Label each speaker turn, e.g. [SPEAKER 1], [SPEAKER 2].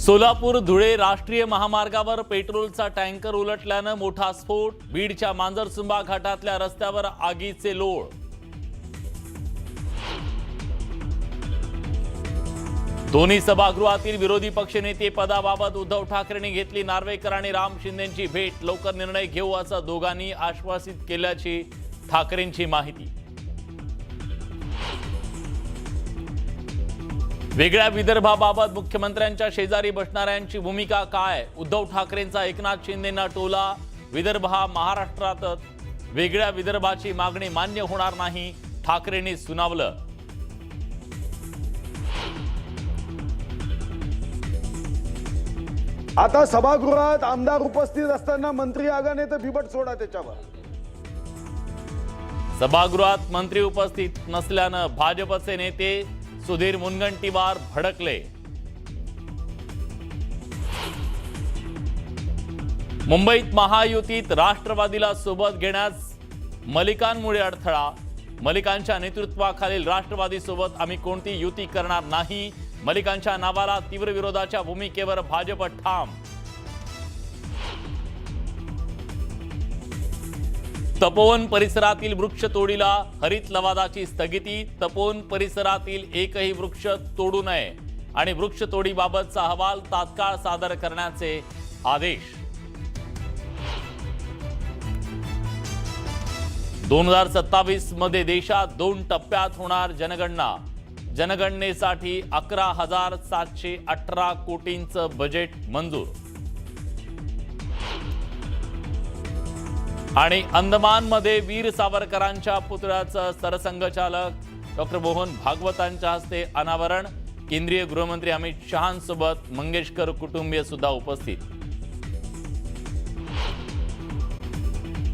[SPEAKER 1] सोलापूर धुळे राष्ट्रीय महामार्गावर पेट्रोलचा टँकर उलटल्यानं मोठा स्फोट। बीडच्या मांजरसुंबा घाटातल्या रस्त्यावर आगीचे लोळ। दोन्ही सभागृहातील विरोधी पक्षनेते पदाबाबत उद्धव ठाकरेंनी घेतली नार्वेकर आणि राम शिंदेंची भेट। लवकर निर्णय घेऊ असं दोघांनी आश्वासित केल्याची ठाकरेंची माहिती। वेगळ्या विदर्भाबाबत मुख्यमंत्र्यांच्या शेजारी बसणाऱ्यांची भूमिका काय? उद्धव ठाकरेंचा एकनाथ शिंदेंना टोला। विदर्भ हा महाराष्ट्रातच, वेगळ्या विदर्भाची मागणी मान्य होणार नाही, ठाकरेंनी सुनावलं।
[SPEAKER 2] आता सभागृहात आमदार उपस्थित असताना मंत्री आगाने तर बिबट सोडा त्याच्यावर।
[SPEAKER 1] सभागृहात मंत्री उपस्थित नसल्यानं भाजपचे नेते सुधीर मुनगंटीवार भडकले। मुंबईत महायुतीत राष्ट्रवादीला सोबत घेण्यास मलिकांमुळे अडथळा। मलिकांच्या नेतृत्वाखालील राष्ट्रवादी सोबत आम्ही कोणती युती करणार नाही। मलिकांच्या नावाला तीव्र विरोधाच्या भूमिकेवर भाजप ठाम। तपोवन परिसरातील वृक्षतोडीला हरित लवादाची स्थगिती। तपोवन परिसरातील एकही वृक्ष तोडू नये आणि वृक्षतोडीबाबतचा अहवाल तात्काळ सादर करण्याचे आदेश। 2027 मध्ये देशात 2 टप्प्यात होणार जनगणना। जनगणनेसाठी 11,718 कोटींचं बजेट मंजूर। आणि अंदमानमध्ये वीर सावरकरांच्या पुतळ्याचं सरसंघचालक डॉक्टर मोहन भागवतांच्या हस्ते अनावरण। केंद्रीय गृहमंत्री अमित शहांसोबत मंगेशकर कुटुंबीय सुद्धा उपस्थित।